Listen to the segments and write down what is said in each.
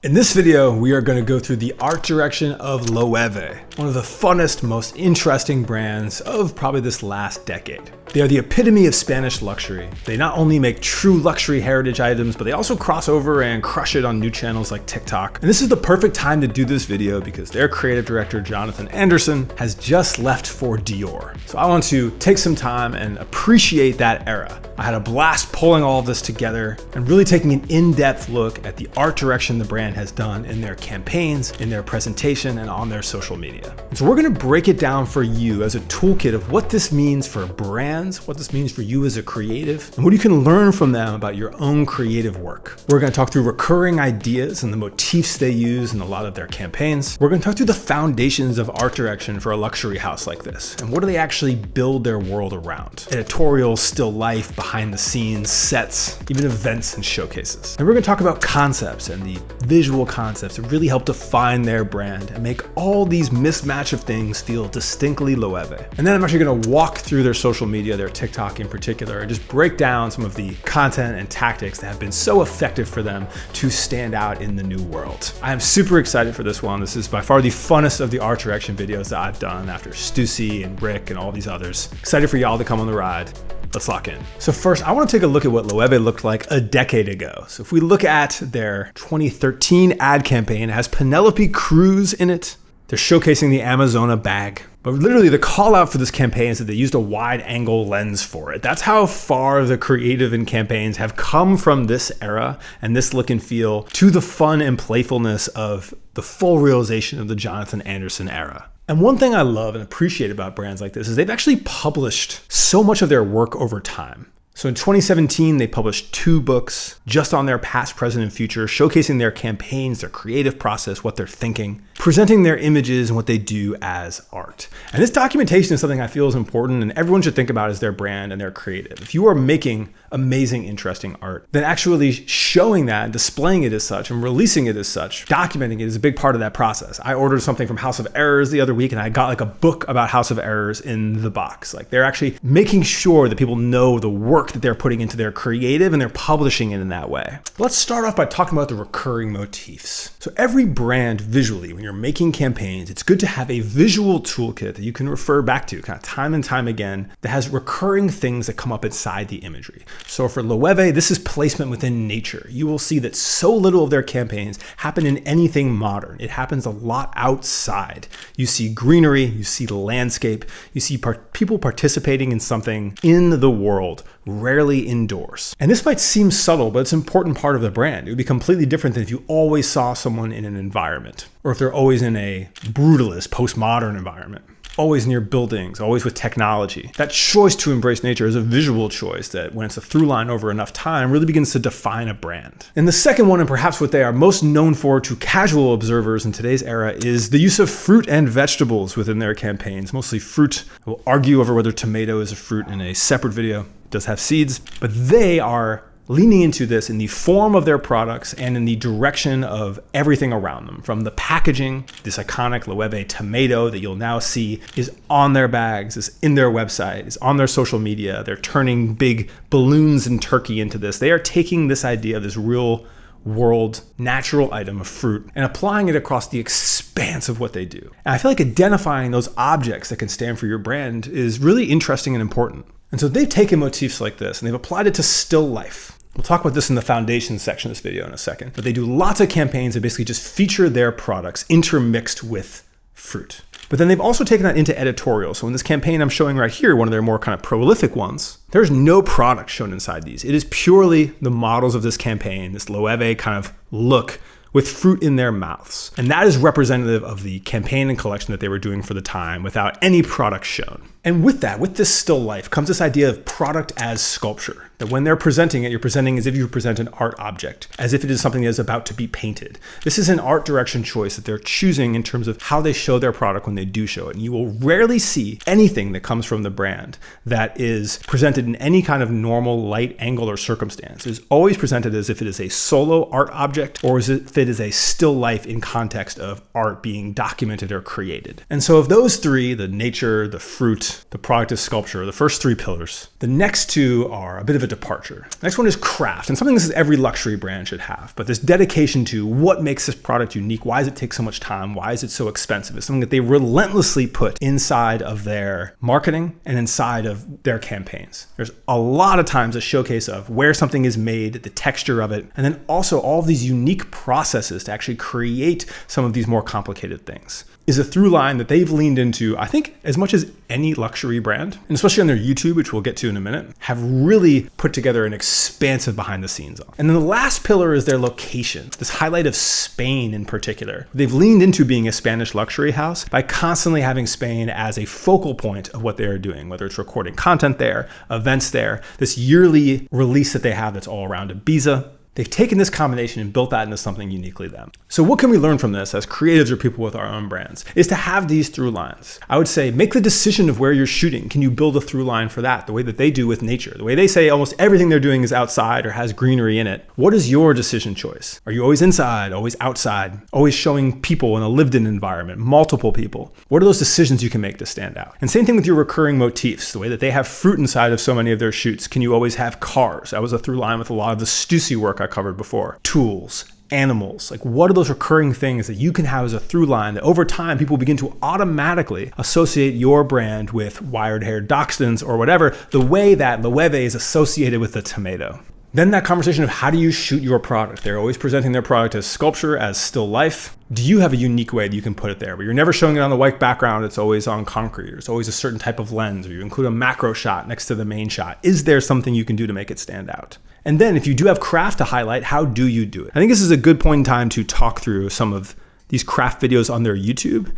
In this video, we are going to go through the art direction of Loewe, one of the funnest, most interesting brands of probably this last decade. They are the epitome of Spanish luxury. They not only make true luxury heritage items, but they also cross over and crush it on new channels like TikTok. And this is the perfect time to do this video because their creative director, Jonathan Anderson, has just left for Dior. So I want to take some time and appreciate that era. I had a blast pulling all of this together and really taking an in-depth look at the art direction the brand has done in their campaigns, in their presentation, and on their social media. And so we're gonna break it down for you as a toolkit of what this means for brands, what this means for you as a creative, and what you can learn from them about your own creative work. We're gonna talk through recurring ideas and the motifs they use in a lot of their campaigns. We're gonna talk through the foundations of art direction for a luxury house like this, and what do they actually build their world around? Editorials, still life, behind the scenes, sets, even events and showcases. And we're gonna talk about concepts and the visual concepts that really help define their brand and make all these mismatch of things feel distinctly Loewe. And then I'm actually gonna walk through their social media, their TikTok in particular, and just break down some of the content and tactics that have been so effective for them to stand out in the new world. I am super excited for this one. This is by far the funnest of the art direction videos that I've done after Stussy and Rick and all these others. Excited for y'all to come on the ride. Let's lock in. So first, I want to take a look at what Loewe looked like a decade ago. So if we look at their 2013 ad campaign, it has Penelope Cruz in it. They're showcasing the Amazona bag. But literally the call out for this campaign is that they used a wide angle lens for it. That's how far the creative and campaigns have come from this era and this look and feel to the fun and playfulness of the full realization of the Jonathan Anderson era. And one thing I love and appreciate about brands like this is they've actually published so much of their work over time. So in 2017, they published 2 books just on their past, present, and future, showcasing their campaigns, their creative process, what they're thinking, presenting their images and what they do as art. And this documentation is something I feel is important and everyone should think about as their brand and their creative. If you are making amazing, interesting art, then actually showing that and displaying it as such and releasing it as such, documenting it is a big part of that process. I ordered something from House of Errors the other week and I got like a book about House of Errors in the box. Like they're actually making sure that people know the work that they're putting into their creative and they're publishing it in that way. Let's start off by talking about the recurring motifs. So every brand visually, when you're making campaigns, it's good to have a visual toolkit that you can refer back to kind of time and time again that has recurring things that come up inside the imagery. So for Loewe, this is placement within nature. You will see that so little of their campaigns happen in anything modern. It happens a lot outside. You see greenery, you see the landscape, you see people participating in something in the world, rarely indoors. And this might seem subtle, but it's an important part of the brand. It would be completely different than if you always saw someone in an environment, or if they're always in a brutalist, postmodern environment. Always near buildings, always with technology. That choice to embrace nature is a visual choice that, when it's a through line over enough time, really begins to define a brand. And the second one, and perhaps what they are most known for to casual observers in today's era, is the use of fruit and vegetables within their campaigns. Mostly fruit. We'll argue over whether tomato is a fruit in a separate video. It does have seeds, but they are leaning into this in the form of their products and in the direction of everything around them. From the packaging, this iconic Loewe tomato that you'll now see is on their bags, is in their website, is on their social media. They're turning big balloons and turkey into this. They are taking this idea of this real world natural item of fruit and applying it across the expanse of what they do. And I feel like identifying those objects that can stand for your brand is really interesting and important. And so they've taken motifs like this and they've applied it to still life. We'll talk about this in the foundation section of this video in a second, but they do lots of campaigns that basically just feature their products intermixed with fruit. But then they've also taken that into editorial. So in this campaign I'm showing right here, one of their more kind of prolific ones, there's no product shown inside these. It is purely the models of this campaign, this Loewe kind of look with fruit in their mouths. And that is representative of the campaign and collection that they were doing for the time without any product shown. And with that, with this still life, comes this idea of product as sculpture. That when they're presenting it, you're presenting as if you present an art object, as if it is something that is about to be painted. This is an art direction choice that they're choosing in terms of how they show their product when they do show it. And you will rarely see anything that comes from the brand that is presented in any kind of normal light angle or circumstance. It is always presented as if it is a solo art object or as if it is a still life in context of art being documented or created. And so of those three, the nature, the fruit, is the product is sculpture, the first three pillars. The next two are a bit of a departure. The next one is craft, and something this is every luxury brand should have, but this dedication to what makes this product unique, why does it take so much time, why is it so expensive, is something that they relentlessly put inside of their marketing and inside of their campaigns. There's a lot of times a showcase of where something is made, the texture of it, and then also all of these unique processes to actually create some of these more complicated things. Is a through line that they've leaned into, I think, as much as any luxury brand, and especially on their YouTube, which we'll get to in a minute, have really put together an expansive behind the scenes on. And then the last pillar is their location, this highlight of Spain in particular. They've leaned into being a Spanish luxury house by constantly having Spain as a focal point of what they are doing, whether it's recording content there, events there, this yearly release that they have that's all around Ibiza. They've taken this combination and built that into something uniquely them. So what can we learn from this as creatives or people with our own brands is to have these through lines. I would say make the decision of where you're shooting. Can you build a through line for that? The way that they do with nature, the way they say almost everything they're doing is outside or has greenery in it. What is your decision choice? Are you always inside, always outside, always showing people in a lived in environment, multiple people? What are those decisions you can make to stand out? And same thing with your recurring motifs, the way that they have fruit inside of so many of their shoots. Can you always have cars? That was a through line with a lot of the Stussy work I covered before. Tools, animals, like what are those recurring things that you can have as a through line that over time people begin to automatically associate your brand with wired-haired dachshunds or whatever, the way that Loewe is associated with the tomato. Then that conversation of how do you shoot your product? They're always presenting their product as sculpture, as still life. Do you have a unique way that you can put it there? But you're never showing it on the white background, it's always on concrete, or it's always a certain type of lens, or you include a macro shot next to the main shot. Is there something you can do to make it stand out? And then if you do have craft to highlight, how do you do it? I think this is a good point in time to talk through some of these craft videos on their YouTube,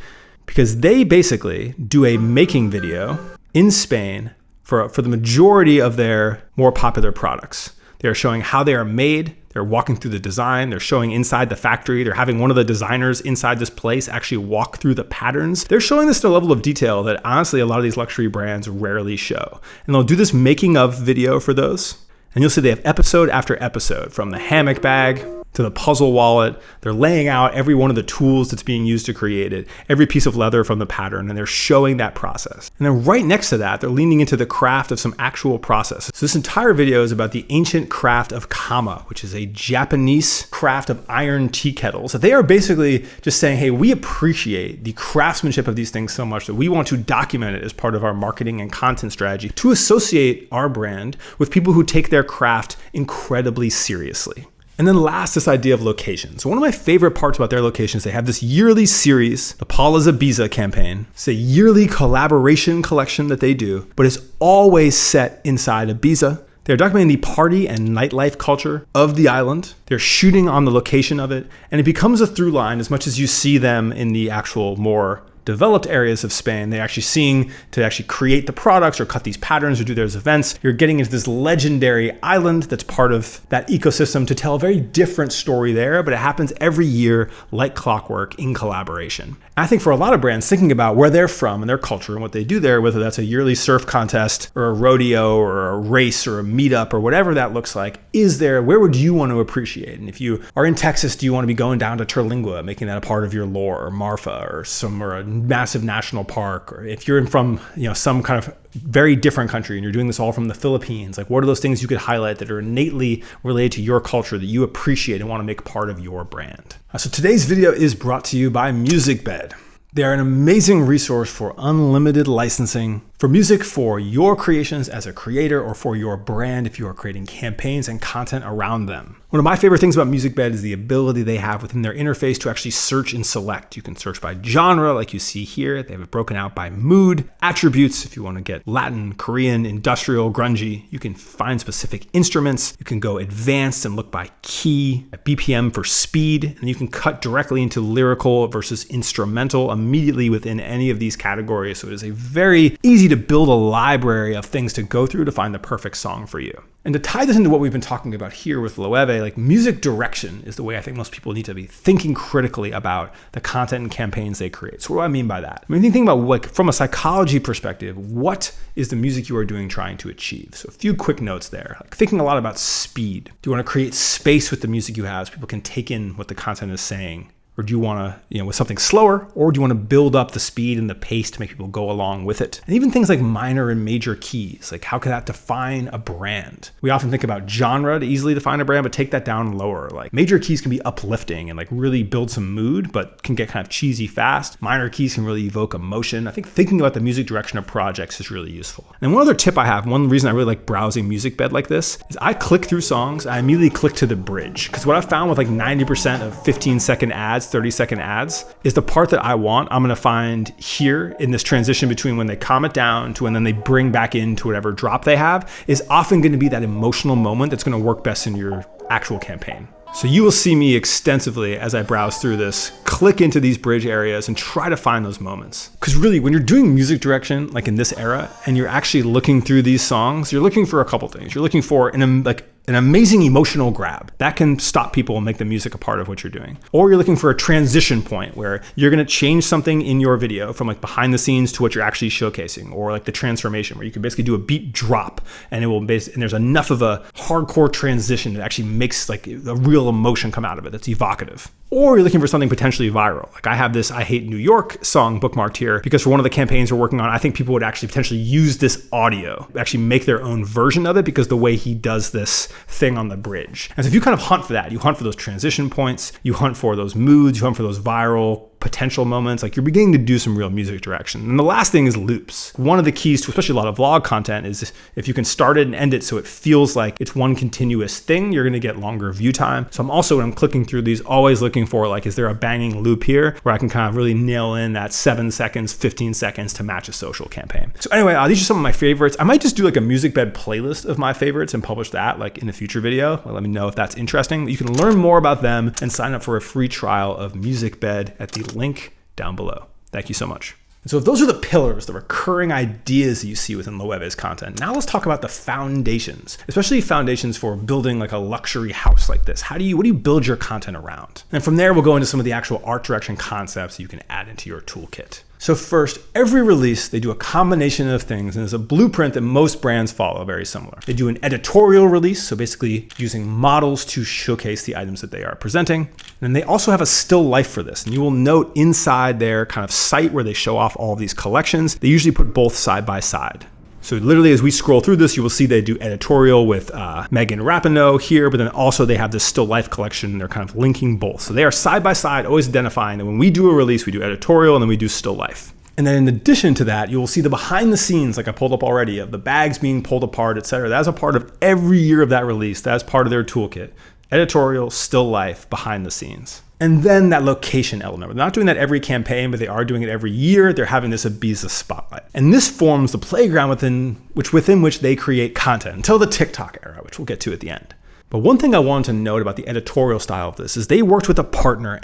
because they basically do a making video in Spain for the majority of their more popular products. They're showing how they are made. They're walking through the design. They're showing inside the factory. They're having one of the designers inside this place actually walk through the patterns. They're showing this to a level of detail that honestly a lot of these luxury brands rarely show. And they'll do this making of video for those. And you'll see they have episode after episode, from the hammock bag to the puzzle wallet. They're laying out every one of the tools that's being used to create it, every piece of leather from the pattern, and they're showing that process. And then right next to that, they're leaning into the craft of some actual process. So this entire video is about the ancient craft of kama, which is a Japanese craft of iron tea kettles. So they are basically just saying, hey, we appreciate the craftsmanship of these things so much that we want to document it as part of our marketing and content strategy to associate our brand with people who take their craft incredibly seriously. And then last, this idea of location. So one of my favorite parts about their locations, they have this yearly series, the Paula's Ibiza campaign. It's a yearly collaboration collection that they do, but it's always set inside Ibiza. They're documenting the party and nightlife culture of the island. They're shooting on the location of it, and it becomes a through line as much as you see them in the actual more developed areas of Spain. They're actually seeing to actually create the products or cut these patterns or do those events. You're getting into this legendary island that's part of that ecosystem to tell a very different story there, but it happens every year like clockwork in collaboration. I think for a lot of brands, thinking about where they're from and their culture and what they do there, whether that's a yearly surf contest or a rodeo or a race or a meetup or whatever that looks like, where would you want to appreciate? And if you are in Texas, do you want to be going down to Terlingua, making that a part of your lore, or Marfa, or a massive national park? Or if you're from some kind of very different country and you're doing this all from the Philippines, like what are those things you could highlight that are innately related to your culture that you appreciate and want to make part of your brand? So today's video is brought to you by MusicBed. They are an amazing resource for unlimited licensing for music for your creations as a creator or for your brand if you are creating campaigns and content around them. One of my favorite things about MusicBed is the ability they have within their interface to actually search and select. You can search by genre like you see here. They have it broken out by mood, attributes if you want to get Latin, Korean, industrial, grungy. You can find specific instruments. You can go advanced and look by key, BPM for speed, and you can cut directly into lyrical versus instrumental immediately within any of these categories. So it is a very easy to build a library of things to go through to find the perfect song for you. And to tie this into what we've been talking about here with Loewe, like music direction is the way I think most people need to be thinking critically about the content and campaigns they create. So what do I mean by that? I mean, think about like from a psychology perspective, what is the music you are doing trying to achieve? So a few quick notes there, like thinking a lot about speed. Do you want to create space with the music you have so people can take in what the content is saying? Or do you want to, with something slower, or do you want to build up the speed and the pace to make people go along with it? And even things like minor and major keys, like how can that define a brand? We often think about genre to easily define a brand, but take that down lower. Like major keys can be uplifting and like really build some mood, but can get kind of cheesy fast. Minor keys can really evoke emotion. I think thinking about the music direction of projects is really useful. And one other tip I have, one reason I really like browsing MusicBed like this, is I click through songs, I immediately click to the bridge. Because what I found with like 90% of 15-second ads, 30-second ads, is the part that I want, I'm gonna find here in this transition between when they calm it down to when then they bring back into whatever drop they have, is often gonna be that emotional moment that's gonna work best in your actual campaign. So you will see me extensively as I browse through this, click into these bridge areas and try to find those moments. Because really, when you're doing music direction, like in this era, and you're actually looking through these songs, you're looking for a couple things. You're looking for an amazing emotional grab that can stop people and make the music a part of what you're doing. Or you're looking for a transition point where you're gonna change something in your video from like behind the scenes to what you're actually showcasing, or like the transformation where you can basically do a beat drop and and there's enough of a hardcore transition that actually makes like a real emotion come out of it that's evocative. Or you're looking for something potentially viral. Like I have this I Hate New York song bookmarked here because for one of the campaigns we're working on, I think people would actually potentially use this audio, actually make their own version of it because the way he does this thing on the bridge. And so if you kind of hunt for that, you hunt for those transition points, you hunt for those moods, you hunt for those viral potential moments, like you're beginning to do some real music direction. And the last thing is loops. One of the keys to especially a lot of vlog content is if you can start it and end it so it feels like it's one continuous thing, you're gonna get longer view time. So I'm also, when I'm clicking through these, always looking for like, is there a banging loop here where I can kind of really nail in that 7 seconds, 15 seconds to match a social campaign. So anyway, these are some of my favorites. I might just do like a MusicBed playlist of my favorites and publish that like in a future video. Let me know if that's interesting. You can learn more about them and sign up for a free trial of MusicBed at the link down below. Thank you so much. And so if those are the pillars, the recurring ideas that you see within Loewe's content, now let's talk about the foundations, especially foundations for building like a luxury house like this. What do you build your content around? And from there, we'll go into some of the actual art direction concepts you can add into your toolkit. So first, every release, they do a combination of things, and there's a blueprint that most brands follow very similar. They do an editorial release, so basically using models to showcase the items that they are presenting. And they also have a still life for this. And you will note inside their kind of site where they show off all of these collections, they usually put both side by side. So literally, as we scroll through this, you will see they do editorial with Megan Rapinoe here, but then also they have this still life collection. They're kind of linking both. So they are side by side, always identifying that when we do a release, we do editorial and then we do still life. And then in addition to that, you will see the behind the scenes, like I pulled up already, of the bags being pulled apart, etc. That's a part of every year of that release. That's part of their toolkit. Editorial, still life, behind the scenes. And then that location element. They're not doing that every campaign, but they are doing it every year. They're having this Ibiza spotlight. And this forms the playground within which they create content until the TikTok era, which we'll get to at the end. But one thing I wanted to note about the editorial style of this is they worked with a partner,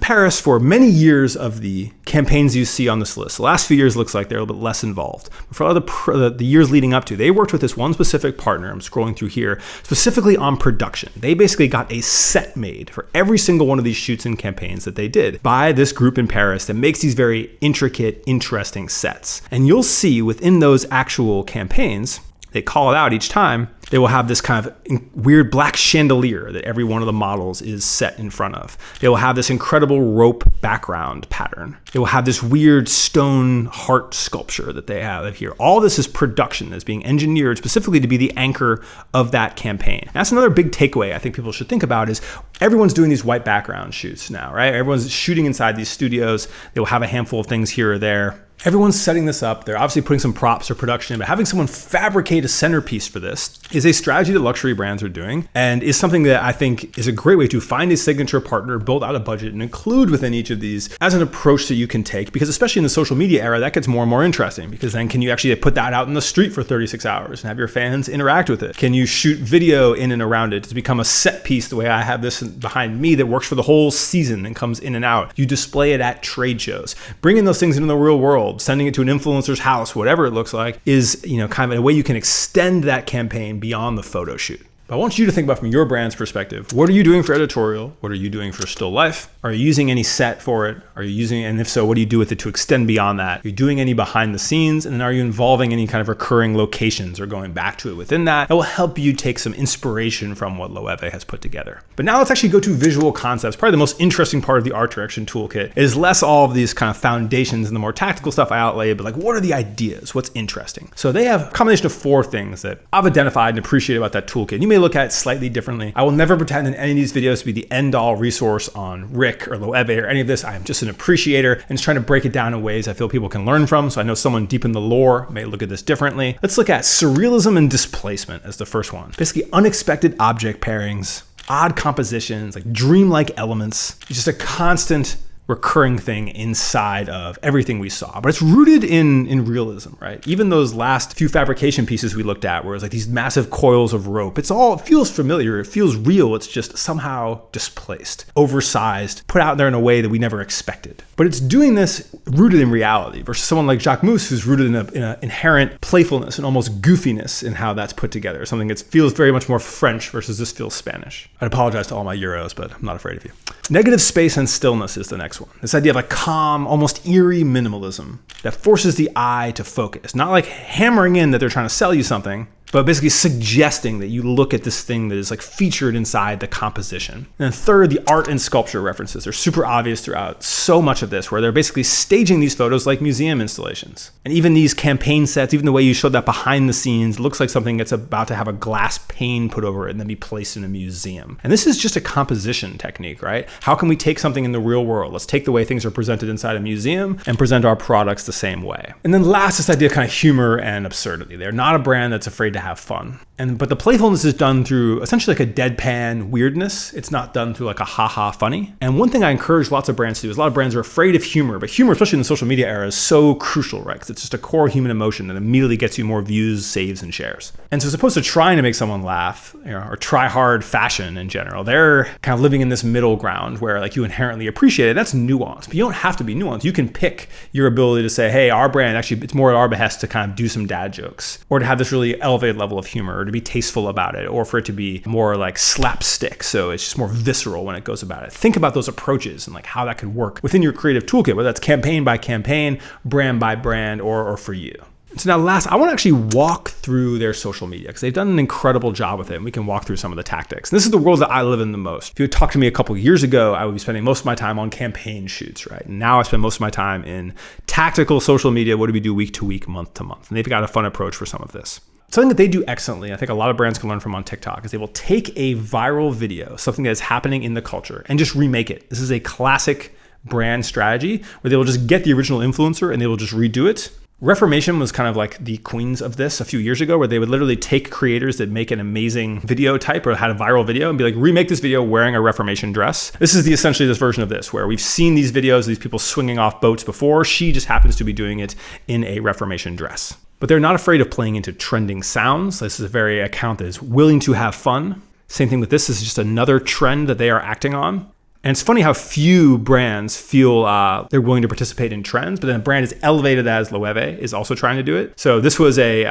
Paris, for many years of the campaigns you see on this list. The last few years looks like they're a little bit less involved. But for the years leading up to, they worked with this one specific partner, I'm scrolling through here, specifically on production. They basically got a set made for every single one of these shoots and campaigns that they did by this group in Paris that makes these very intricate, interesting sets. And you'll see within those actual campaigns, they call it out each time, they will have this kind of weird black chandelier that every one of the models is set in front of. They will have this incredible rope background pattern. They will have this weird stone heart sculpture that they have here. All this is production that's being engineered specifically to be the anchor of that campaign. And that's another big takeaway I think people should think about is everyone's doing these white background shoots now, right? Everyone's shooting inside these studios. They will have a handful of things here or there. Everyone's setting this up. They're obviously putting some props or production in, but having someone fabricate a centerpiece for this is a strategy that luxury brands are doing and is something that I think is a great way to find a signature partner, build out a budget, and include within each of these as an approach that you can take, because especially in the social media era, that gets more and more interesting because then can you actually put that out in the street for 36 hours and have your fans interact with it? Can you shoot video in and around it to become a set piece the way I have this behind me that works for the whole season and comes in and out? You display it at trade shows. Bringing those things into the real world, sending it to an influencer's house, whatever it looks like, is kind of a way you can extend that campaign beyond the photo shoot. But I want you to think about from your brand's perspective, what are you doing for editorial? What are you doing for still life? Are you using any set for it? Are you using, and if so, what do you do with it to extend beyond that? Are you doing any behind the scenes? And then are you involving any kind of recurring locations or going back to it within that? That will help you take some inspiration from what Loewe has put together. But now let's actually go to visual concepts. Probably the most interesting part of the art direction toolkit is less all of these kind of foundations and the more tactical stuff I outlaid, but like, what are the ideas? What's interesting? So they have a combination of 4 things that I've identified and appreciated about that toolkit. You may look at it slightly differently. I will never pretend in any of these videos to be the end-all resource on Rick or Loewe or any of this. I am just an appreciator and just trying to break it down in ways I feel people can learn from. So I know someone deep in the lore may look at this differently. Let's look at surrealism and displacement as the first one. Basically unexpected object pairings, odd compositions, like dreamlike elements. It's just a constant recurring thing inside of everything we saw, but it's rooted in realism, right? Even those last few fabrication pieces we looked at, where it's like these massive coils of rope, it feels familiar, it feels real, it's just somehow displaced, oversized, put out there in a way that we never expected. But it's doing this rooted in reality versus someone like Jacques Mousse, who's rooted in an inherent playfulness and almost goofiness in how that's put together, something that feels very much more French versus this feels Spanish. I apologize to all my Euros, but I'm not afraid of you. Negative space and stillness is the next one. This idea of a calm, almost eerie minimalism that forces the eye to focus. Not like hammering in that they're trying to sell you something, but basically suggesting that you look at this thing that is like featured inside the composition. And then third, the art and sculpture references. They're super obvious throughout so much of this, where they're basically staging these photos like museum installations. And even these campaign sets, even the way you showed that behind the scenes, looks like something that's about to have a glass pane put over it and then be placed in a museum. And this is just a composition technique, right? How can we take something in the real world? Let's take the way things are presented inside a museum and present our products the same way. And then last, this idea of kind of humor and absurdity. They're not a brand that's afraid to have fun. But the playfulness is done through essentially like a deadpan weirdness. It's not done through like a haha funny. And one thing I encourage lots of brands to do is a lot of brands are afraid of humor, but humor, especially in the social media era, is so crucial, right? Because it's just a core human emotion that immediately gets you more views, saves, and shares. And so as opposed to trying to make someone laugh, or try hard fashion in general, they're kind of living in this middle ground where like you inherently appreciate it. That's nuance, but you don't have to be nuanced. You can pick your ability to say, hey, our brand, actually, it's more at our behest to kind of do some dad jokes, or to have this really elevated level of humor, or to be tasteful about it, or for it to be more like slapstick. So it's just more visceral when it goes about it. Think about those approaches and like how that could work within your creative toolkit, whether that's campaign by campaign, brand by brand, or for you. So now last, I want to actually walk through their social media because they've done an incredible job with it, and we can walk through some of the tactics. And this is the world that I live in the most. If you had talked to me a couple of years ago, I would be spending most of my time on campaign shoots, right? And now I spend most of my time in tactical social media. What do we do week to week, month to month? And they've got a fun approach for some of this. Something that they do excellently, I think a lot of brands can learn from on TikTok, is they will take a viral video, something that is happening in the culture, and just remake it. This is a classic brand strategy where they will just get the original influencer and they will just redo it. Reformation was kind of like the queens of this a few years ago, where they would literally take creators that make an amazing video type or had a viral video and be like, remake this video wearing a Reformation dress. This is essentially this version of this, where we've seen these videos, these people swinging off boats before. She just happens to be doing it in a Reformation dress. But they're not afraid of playing into trending sounds. This is a very account that is willing to have fun. Same thing with this. This is just another trend that they are acting on. And it's funny how few brands feel they're willing to participate in trends, but then a brand as elevated as Loewe is also trying to do it. So this was a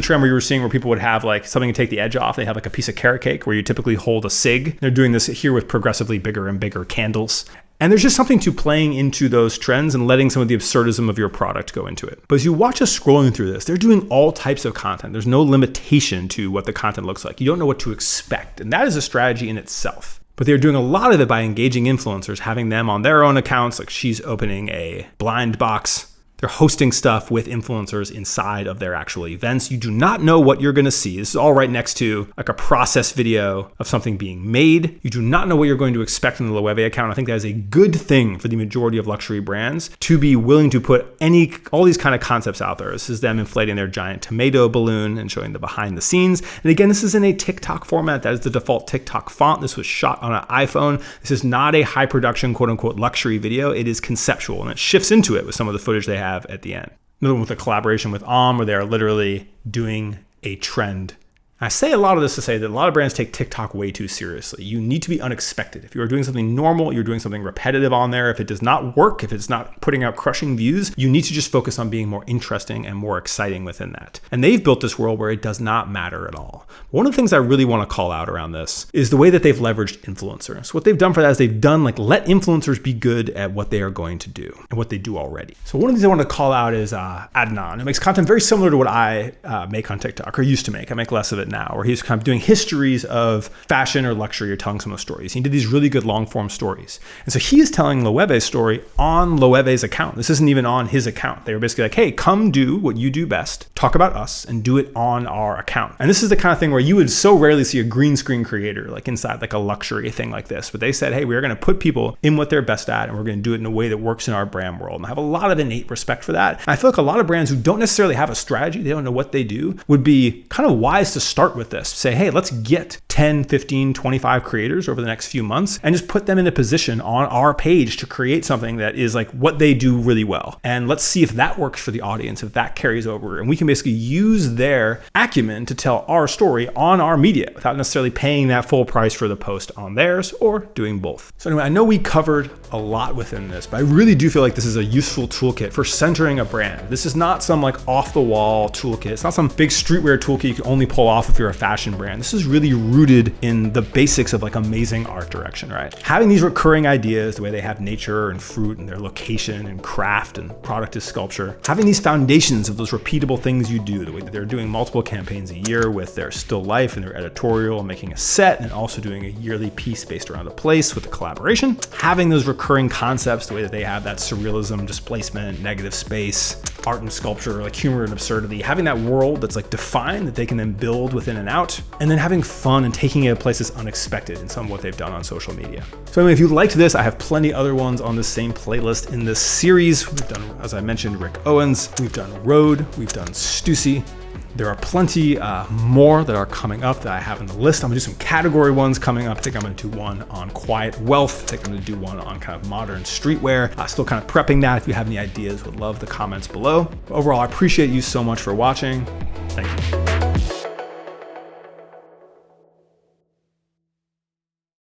trend where you were seeing where people would have like something to take the edge off. They have like a piece of carrot cake where you typically hold a cig. They're doing this here with progressively bigger and bigger candles. And there's just something to playing into those trends and letting some of the absurdism of your product go into it. But as you watch us scrolling through this, they're doing all types of content. There's no limitation to what the content looks like. You don't know what to expect. And that is a strategy in itself. But they're doing a lot of it by engaging influencers, having them on their own accounts, like she's opening a blind box. They're hosting stuff with influencers inside of their actual events. You do not know what you're going to see. This is all right next to like a process video of something being made. You do not know what you're going to expect from the Loewe account. I think that is a good thing for the majority of luxury brands to be willing to put all these kind of concepts out there. This is them inflating their giant tomato balloon and showing the behind the scenes. And again, this is in a TikTok format. That is the default TikTok font. This was shot on an iPhone. This is not a high production, quote unquote, luxury video. It is conceptual, and it shifts into it with some of the footage they have at the end. Another one with a collaboration with Oren, where they are literally doing a trend I say a lot of this to say that a lot of brands take TikTok way too seriously. You need to be unexpected. If you are doing something normal, you're doing something repetitive on there, if it does not work, if it's not putting out crushing views, you need to just focus on being more interesting and more exciting within that. And they've built this world where it does not matter at all. One of the things I really want to call out around this is the way that they've leveraged influencers. So what they've done for that is they've done like let influencers be good at what they are going to do and what they do already. So one of the things I want to call out is Adnan, who makes content very similar to what I make on TikTok, or used to make. I make less of it now, where he's kind of doing histories of fashion or luxury or telling some of those stories. He did these really good long form stories. And so he is telling Loewe's story on Loewe's account. This isn't even on his account. They were basically like, hey, come do what you do best, talk about us and do it on our account. And this is the kind of thing where you would so rarely see a green screen creator like inside like a luxury thing like this. But they said, hey, we're going to put people in what they're best at and we're going to do it in a way that works in our brand world. And I have a lot of innate respect for that. And I feel like a lot of brands who don't necessarily have a strategy, they don't know what they do, would be kind of wise to start with this. Say, hey, let's get 10, 15, 25 creators over the next few months and just put them in a position on our page to create something that is like what they do really well. And let's see if that works for the audience, if that carries over. And we can basically use their acumen to tell our story on our media without necessarily paying that full price for the post on theirs or doing both. So anyway, I know we covered a lot within this, but I really do feel like this is a useful toolkit for centering a brand. This is not some like off the wall toolkit. It's not some big streetwear toolkit you can only pull off if you're a fashion brand. This is really rooted in the basics of like amazing art direction, right? Having these recurring ideas, the way they have nature and fruit and their location and craft and product is sculpture, having these foundations of those repeatable things you do, the way that they're doing multiple campaigns a year with their still life and their editorial and making a set and also doing a yearly piece based around a place with a collaboration, having those recurring concepts, the way that they have that surrealism, displacement, negative space, art and sculpture, like humor and absurdity, having that world that's like defined that they can then build within and out, and then having fun and taking it to places unexpected in some of what they've done on social media. So anyway, if you liked this, I have plenty other ones on the same playlist in this series. We've done, as I mentioned, Rick Owens, we've done Rode, we've done Stussy. There are plenty more that are coming up that I have on the list. I'm gonna do some category ones coming up. I think I'm gonna do one on quiet wealth. I think I'm gonna do one on kind of modern streetwear. Still kind of prepping that. If you have any ideas, would love the comments below. But overall, I appreciate you so much for watching. Thank you.